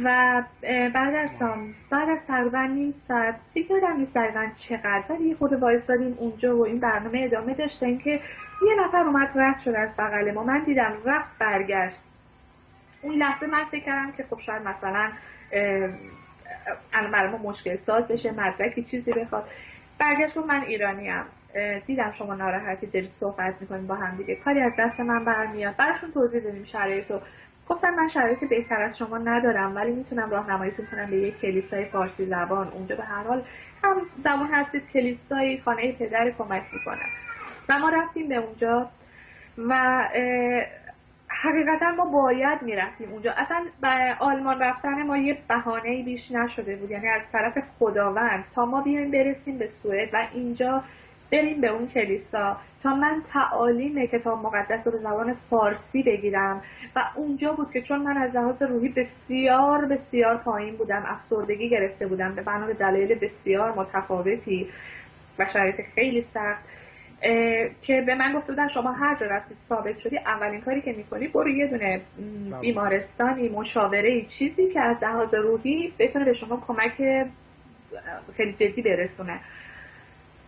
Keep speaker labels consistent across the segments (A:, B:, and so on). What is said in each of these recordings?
A: و بعد از تقریبا نیم ساعت یادم نیست دقیقا چقدر، ولی یه خورده وایسادیم اونجا و این برنامه ادامه داشتن که یه نفر اومد رد شد از بغل ما. من دیدم رفت برگشت. اون لحظه من فکر کردم که خب شاید مثلا الان برای ما مشکل ساز بشه، مدرکی چیزی بخواد. برگشت و من ایرانیم، دیدم شما ناراحتی دارید صحبت میکنیم با هم دیگه، کاری از دست من برمیاد. براشون توضیح دادیم شرایطو. گفتم من شرایط بهتر از شما ندارم ولی میتونم راهنماییتون کنم به یک کلیسای فارسی زبان. اونجا به هر حال هم زبان هستید، کلیسای خانه پدر کمک میکنم. و ما رفتیم به اونجا و حقیقتا ما باید میرفتیم اونجا. اصلا به آلمان رفتن ما یه بهانه‌ای بیش نشده بود، یعنی از طرف خداوند تا ما بیایم برسیم به سوئد و اینجا بریم به اون کلیسا تا من تعالیم کتاب مقدس رو به زبان فارسی بگیرم. و اونجا بود که چون من از لحاظ روحی بسیار بسیار پایین بودم، افسردگی گرفته بودم به بنا به دلایل بسیار متفاوتی و شرایط خیلی سخت، که به من گفته بودن شما هر جا رفتی ثابت شدی اولین کاری که میکنی برو یه دونه بیمارستانی، مشاوره‌ای، چیزی که از لحاظ روحی بتونه به شما کمک خیلی جدی برسونه.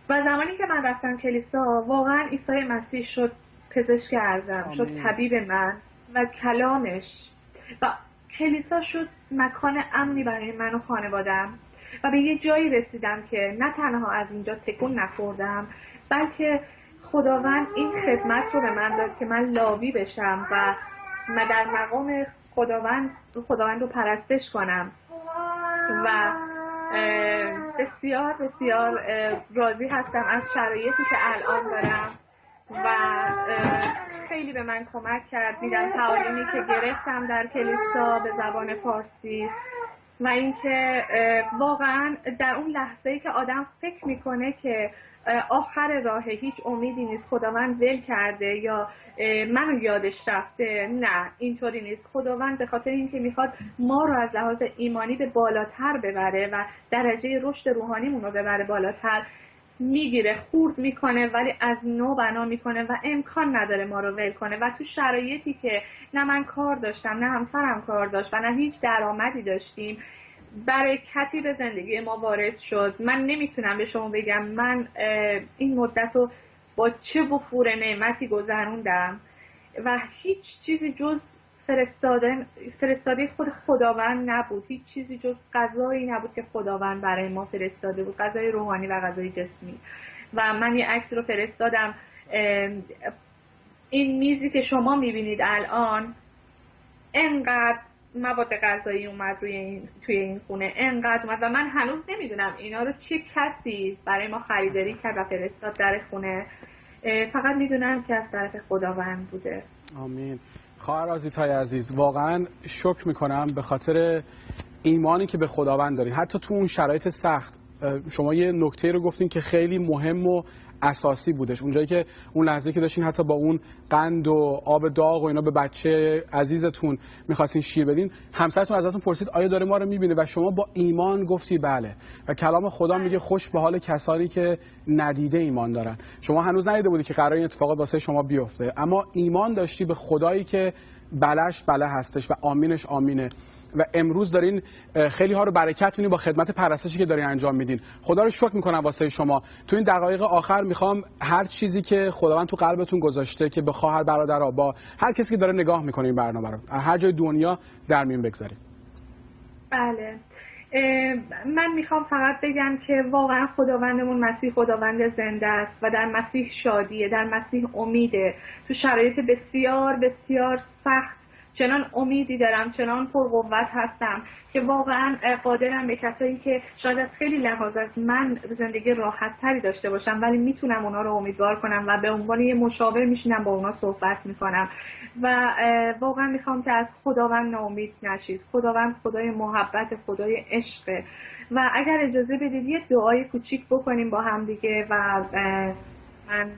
A: و زمانی که من رفتم کلیسا واقعا عیسی مسیح شد پزشک اعظم، شد طبیب من و کلامش، و کلیسا شد مکان امنی برای من و خانوادم. و به یه جایی رسیدم که نه تنها از اینجا تکون نخوردم بلکه خداوند این خدمت رو به من داد که من لاوی بشم و در مقام خداوند رو پرستش کنم. و بسیار بسیار راضی هستم از شرایطی که الان دارم و خیلی به من کمک کرد. دیدم تعالیمی که گرفتم در کلیسا به زبان فارسی و اینکه واقعا در اون لحظه‌ای که آدم فکر میکنه که آخر راه هیچ امیدی نیست، خداوند ول کرده یا منو یادش رفته، نه اینطوری نیست. خداوند به خاطر اینکه میخواد ما رو از لحاظ ایمانی به بالاتر ببره و درجه رشد روحانیمون رو ببره بالاتر، میگیره، خورد میکنه ولی از نو بنا میکنه و امکان نداره ما رو ول کنه. و تو شرایطی که نه من کار داشتم نه همسرم کار داشت و نه هیچ درآمدی داشتیم، برکتی به زندگی ما وارد شد. من نمیتونم به شما بگم من این مدت رو با چه وفور نعمتی گذروندم و هیچ چیزی جز فرستاده خود خداوند نبود. هیچ چیزی جز غذایی نبود که خداوند برای ما فرستاده بود، غذای روحانی و غذای جسمی. و من یه عکس رو فرستادم، این میزی که شما میبینید الان انقدر مواد غذایی اومد توی این خونه، انقدر اومد و من هنوز نمیدونم اینا رو چه کسی برای ما خریداری کرد و فرستاد در خونه. فقط میدونم که از طرف خداوند بوده.
B: آمین. خواهر آزیتای عزیز، واقعا شکر میکنم به خاطر ایمانی که به خداوند دارین. حتی تو اون شرایط سخت شما یه نکته رو گفتین که خیلی مهم و اساسی بودش، اونجایی که اون لحظه که داشتین حتی با اون قند و آب داغ و اینا به بچه عزیزتون میخواستین شیر بدین، همسرتون ازتون پرسید آیا داره ما رو میبینه و شما با ایمان گفتی بله. و کلام خدا میگه خوش به حال کسانی که ندیده ایمان دارن. شما هنوز ندیده بودی که قرار این اتفاقات واسه شما بیفته، اما ایمان داشتی به خدایی که بلش بله هستش و آمینش آمینه. و امروز دارین خیلی ها رو برکت می‌بینین با خدمت پرستشی که دارین انجام میدین. خدا رو شکر میکنم واسه شما. تو این دقایق آخر میخوام هر چیزی که خداوند تو قلبتون گذاشته که به خواهر برادرها، با هر کسی که داره نگاه میکنه این برنامه رو هر جای دنیا در میون بگذارید.
A: بله، من میخوام فقط بگم که واقعا خداوندمون مسیح خداوند زنده است و در مسیح شادیه، در مسیح امیده. تو شرایط بسیار بسیار سخت چنان امیدی دارم، چنان پرقوت هستم که واقعا قادرم به کسایی که شاید از خیلی لحاظ از من زندگی راحت تری داشته باشم ولی میتونم اونا رو امیدوار کنم و به عنوان یه مشاور میشینم با اونا صحبت میکنم. و واقعا میخوام که از خداوند ناامید نشید. خداوند خدای محبت، خدای عشقه. و اگر اجازه بدید یه دعای کوچیک بکنیم با هم دیگه و من